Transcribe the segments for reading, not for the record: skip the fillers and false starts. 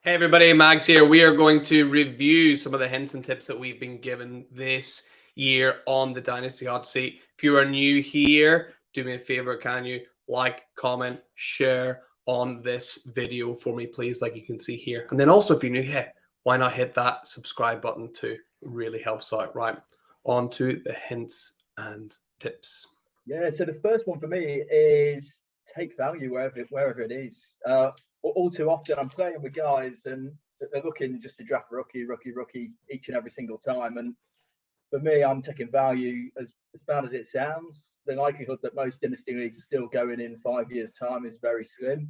Hey everybody, Mags here. We are going to review some of the hints and tips that we've been given this year on the Dynasty Hot Seat. If you are new here, do me a favor, can you like, comment, share on this video for me, please, like you can see here. And then also, if you're new here, why not hit that subscribe button too? It really helps out. Right, on to the hints and tips. Yeah, so the first one for me is take value wherever it is. All too often I'm playing with guys and they're looking just to draft rookie each and every single time. And for me, I'm taking value as bad as it sounds. The likelihood that most dynasty leagues are still going in 5 years' time is very slim.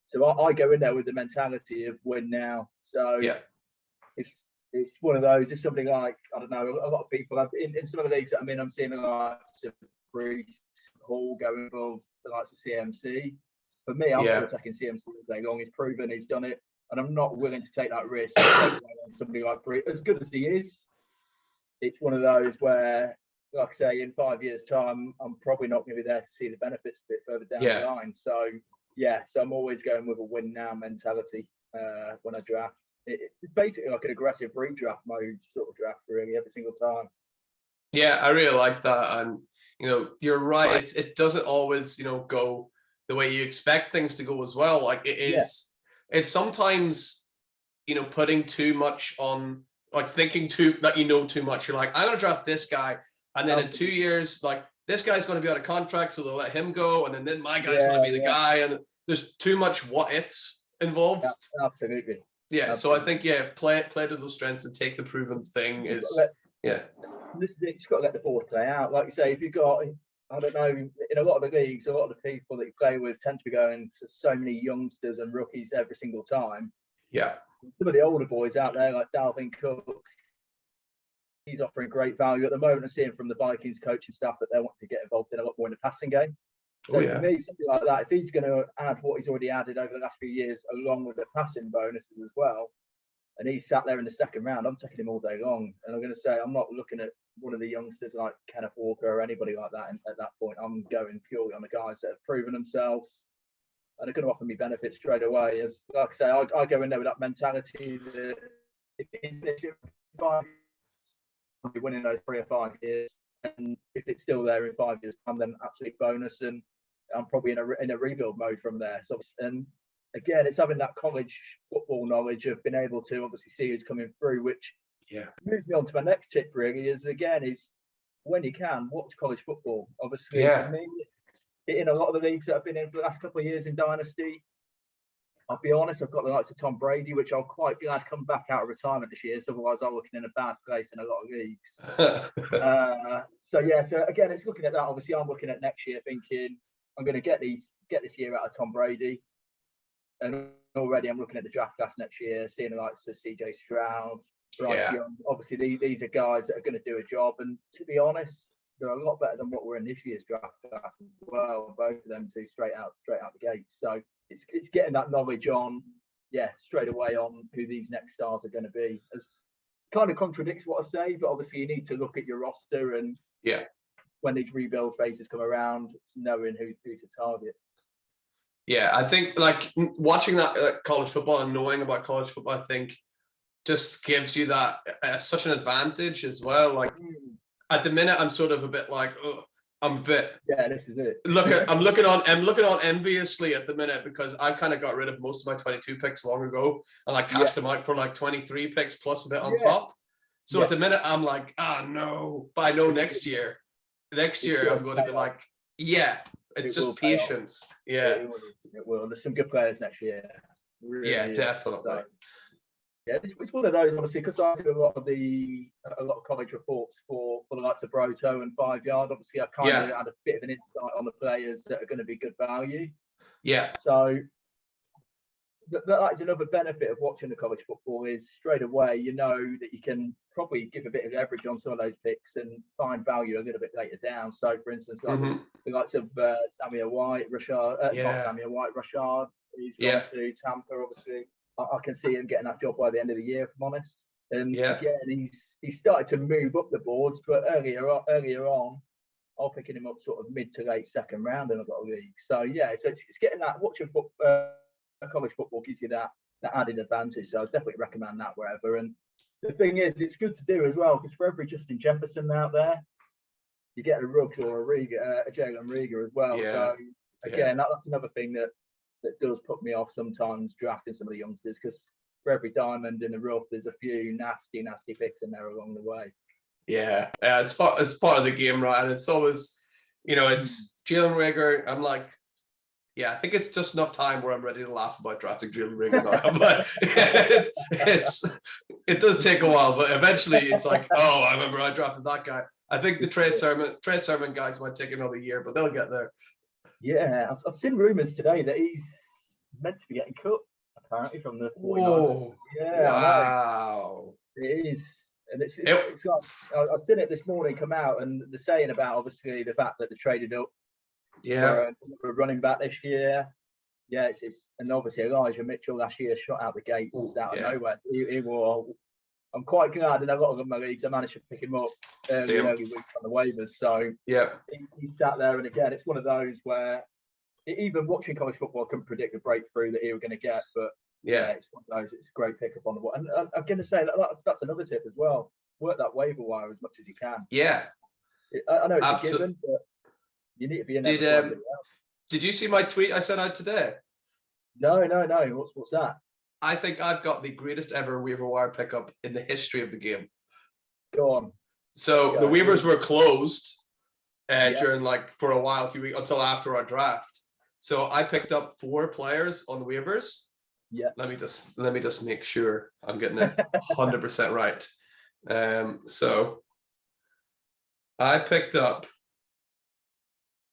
So I go in there with the mentality of win now. So yeah, it's one of those. It's something like, I don't know, a lot of people have in some of the leagues that I'm in, I'm seeing a lot of Brees Hall going above the likes of CMC. For me, I'm still taking CMC all day long. He's proven he's done it, and I'm not willing to take that risk on somebody like Brees. As good as he is, it's one of those where, like I say, in 5 years' time, I'm probably not going to be there to see the benefits a bit further down the line. So, so I'm always going with a win now mentality when I draft. It's basically like an aggressive redraft mode sort of draft, really, every single time. Yeah, I really like that, and you're right. It doesn't always go the way you expect things to go as well. Like it is, it's sometimes putting too much on, like thinking too much. You're like, I'm gonna draft this guy, and then in 2 years, like this guy's gonna be out of contract, so they'll let him go, and then my guy's gonna be the guy, and there's too much what ifs involved. Absolutely. Yeah. So I think play to those strengths and take the proven thing is This is it. You've got to let the board play out. Like you say, if you've got, I don't know, in a lot of the leagues, a lot of the people that you play with tend to be going for so many youngsters and rookies every single time. Yeah. Some of the older boys out there, like Dalvin Cook, he's offering great value at the moment. I'm seeing from the Vikings coaching staff that they want to get involved in a lot more in the passing game. So for me, something like that, if he's going to add what he's already added over the last few years, along with the passing bonuses as well, and he's sat there in the second round, I'm taking him all day long. And I'm going to say, I'm not looking at one of the youngsters like Kenneth Walker or anybody like that at that point. I'm going purely on the guys that have proven themselves and are going to offer me benefits straight away. As like I say, I go in there with that mentality that if he's I'll be winning those 3 or 5 years, and if it's still there in 5 years' time, then absolute bonus. And I'm probably in a rebuild mode from there. So, and again, it's having that college football knowledge of being able to obviously see who's coming through, which moves me on to my next tip really is when you can, watch college football. Obviously, for me, in a lot of the leagues that I've been in for the last couple of years in Dynasty, I'll be honest, I've got the likes of Tom Brady, which I'm quite glad come back out of retirement this year. So otherwise, I'm looking in a bad place in a lot of leagues. So again, it's looking at that. Obviously, I'm looking at next year thinking I'm going to get this year out of Tom Brady. And already I'm looking at the draft class next year, seeing the likes of CJ Stroud, Bryce Young. Obviously, these are guys that are going to do a job. And to be honest, they're a lot better than what we're in this year's draft class as well. Both of them two straight out the gates. So it's getting that knowledge on, straight away on who these next stars are going to be. As kind of contradicts what I say, but obviously you need to look at your roster and when these rebuild phases come around, it's knowing who to target. Yeah, I think like watching that college football and knowing about college football, I think just gives you that such an advantage as well. Like at the minute, I'm sort of a bit like, I'm a bit. Yeah, this is it. I'm looking on enviously at the minute because I kind of got rid of most of my 22 picks long ago and I cashed them out for like 23 picks plus a bit on top. So at the minute, I'm like, no, but I know next year I'm going to be like, it's just patience. It will. There's some good players next year. Really definitely. So, it's one of those, obviously, because I do a lot of college reports for the likes of Broto and 5 Yard. Obviously, I kind of had a bit of an insight on the players that are going to be good value. Yeah. So that is another benefit of watching the college football is straight away you know that you can probably give a bit of leverage on some of those picks and find value a little bit later down. So, for instance, like the likes of Samuel White, Rashard, not Samuel White, Rashard, he's gone to Tampa, obviously. I can see him getting that job by the end of the year, if I'm honest. And again, he's started to move up the boards, but earlier on, I'm picking him up sort of mid to late second round in a lot of leagues. So it's getting that watching college football gives you that that added advantage. So I definitely recommend that wherever. And the thing is, it's good to do as well, because for every Justin Jefferson out there, you get a Ruggs or a Jalen Reagor as well. Yeah. So again, that's another thing that does put me off sometimes drafting some of the youngsters, because for every diamond in the rough, there's a few nasty picks in there along the way. Yeah, it's part of the game, right? And it's always, it's Jalen Reagor. I'm like, yeah, I think it's just enough time where I'm ready to laugh about drafting Jalen Reagor now. But it does take a while, but eventually it's like, oh, I remember I drafted that guy. I think the Trey Sermon guys might take another year, but they'll get there. Yeah, I've seen rumors today that he's meant to be getting cut, apparently, from the 49ers. Whoa. Yeah, wow. It is. And it's like, I've seen it this morning come out, and they're saying about, obviously, the fact that they traded up for running back this year. Yeah, it's and obviously Elijah Mitchell last year shot out the gates out of nowhere. He was. I'm quite glad in a lot of my leagues I managed to pick him up early weeks on the waivers. So he sat there, and again, it's one of those where even watching college football, I couldn't predict the breakthrough that he was going to get. But it's one of those. It's a great pickup on the wall. And I'm going to say that's another tip as well. Work that waiver wire as much as you can. Yeah, I know it's a given, but you need to be in there. Did you see my tweet I sent out today? No. What's that? I think I've got the greatest ever waiver wire pickup in the history of the game. Go on. So the waivers were closed during for a while, a few weeks, until after our draft. So I picked up 4 players on waivers. Yeah. Let me just make sure I'm getting it 100% right. So I picked up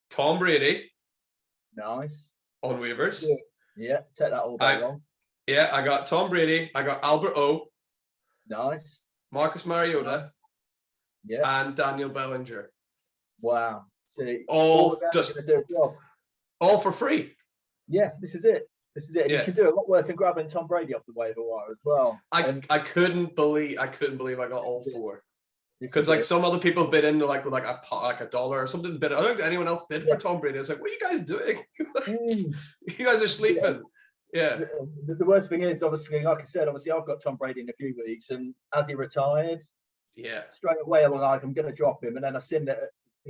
Tom Brady. Nice. On waivers. Yeah, take that all day long. Yeah, I got Tom Brady. I got Albert O. Nice. Marcus Mariota. Yeah. And Daniel Bellinger. Wow. See, all for free. Yeah, this is it. And you can do a lot worse than grabbing Tom Brady off the waiver wire as well. I couldn't believe I got all 4. Because some other people bid in with a dollar or something. I don't think anyone else bid for Tom Brady. I was like, what are you guys doing? You guys are sleeping. Yeah. The worst thing is, obviously, like I said, I've got Tom Brady in a few weeks, and as he retired, straight away I'm like, I'm going to drop him, and then I seen that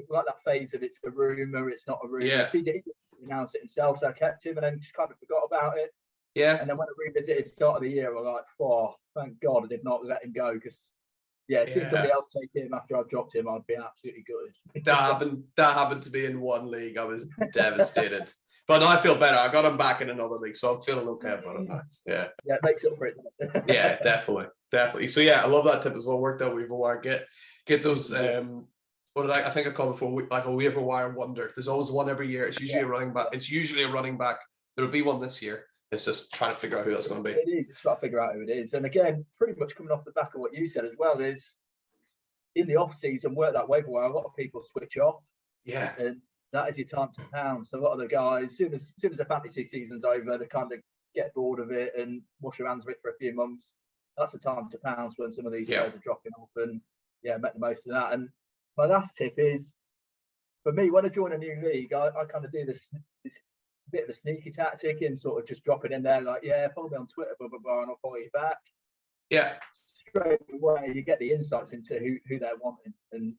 like that phase of it's a rumor, it's not a rumor. Yeah. He didn't announce it himself, so I kept him, and then just kind of forgot about it. Yeah. And then when I revisited start of the year, I'm like, oh, thank God I did not let him go, because seeing somebody else take him after I've dropped him, I'd be absolutely good. That happened to me in one league. I was devastated. But now I feel better. I got him back in another league, so I'm feeling okay about it now. Yeah. Yeah, it makes up for it. Yeah, definitely. So I love that tip as well. Work that waiver wire. Get those. What did I think I called it before? Like a waiver wire wonder. There's always one every year. It's usually a running back. There will be one this year. It's just trying to figure out who that's going to be. It is. It's trying to figure out who it is. And again, pretty much coming off the back of what you said as well, is in the off season, work that waiver wire. A lot of people switch off. Yeah. And that is your time to pounce. So a lot of the guys, as soon as the fantasy season's over, they kind of get bored of it and wash their hands of it for a few months. That's the time to pounce when some of these players are dropping off, and make the most of that. And my last tip is, for me, when I join a new league, I kind of do this bit of a sneaky tactic and sort of just drop it in there, like, follow me on Twitter, blah, blah, blah, and I'll follow you back. Yeah. Straight away, you get the insights into who they're wanting. And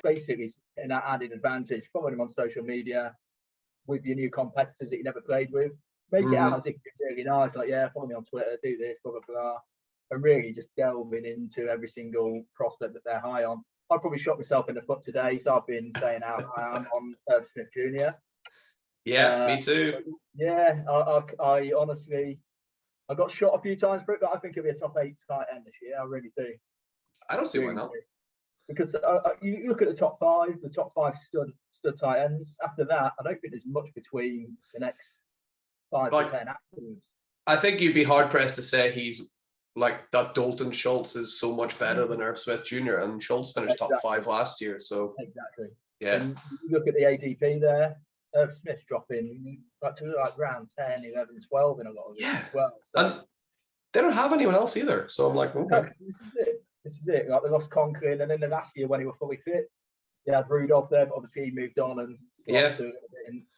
basically, in that added advantage, follow them on social media with your new competitors that you never played with. Make it out as if it's really nice, like, follow me on Twitter, do this, blah, blah, blah. And really just delving into every single prospect that they're high on. I probably shot myself in the foot today, so I've been saying how I am on Irv Smith Jr. Yeah, me too. Yeah, I honestly, I got shot a few times for it, but I think he'll be a top 8 tight end this year. I really do. I don't see why not. Because you look at the top 5 stud tight ends. After that, I don't think there's much between the next 5 to 10 afterwards. I think you'd be hard pressed to say he's like that. Dalton Schultz is so much better than Irv Smith Jr. and Schultz finished top 5 last year. So exactly. Yeah. And you look at the ADP there. Irv Smith's dropping to round 10, 11, 12 in a lot of them as well. So, and they don't have anyone else either. So I'm like, okay. This is it. Like, they lost Conklin, and then the last year when he was fully fit, they had Rudolph there, but obviously he moved on and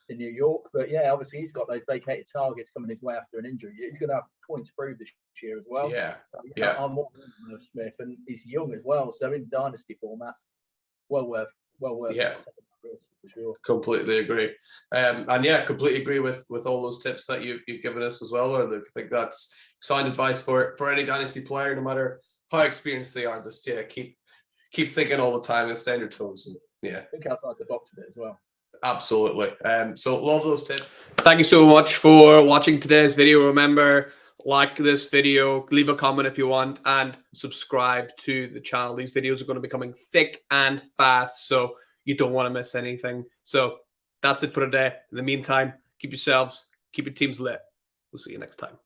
in New York. But yeah, obviously he's got those vacated targets coming his way after an injury. He's going to have points proved this year as well. Yeah, so, yeah. I'm more than Smith, and he's young as well. So in dynasty format, well worth. Yeah. For sure. Completely agree. And yeah, completely agree with all those tips that you've given us as well. Or I think that's sound advice for any dynasty player, no matter how experienced they are. Just keep thinking all the time and stay on your toes. And yeah, think outside the box a bit as well. Absolutely. So love those tips. Thank you so much for watching today's video. Remember, like this video, leave a comment if you want, and subscribe to the channel. These videos are going to be coming thick and fast, so you don't want to miss anything. So that's it for today. In the meantime, keep yourselves, keep your teams lit. We'll see you next time.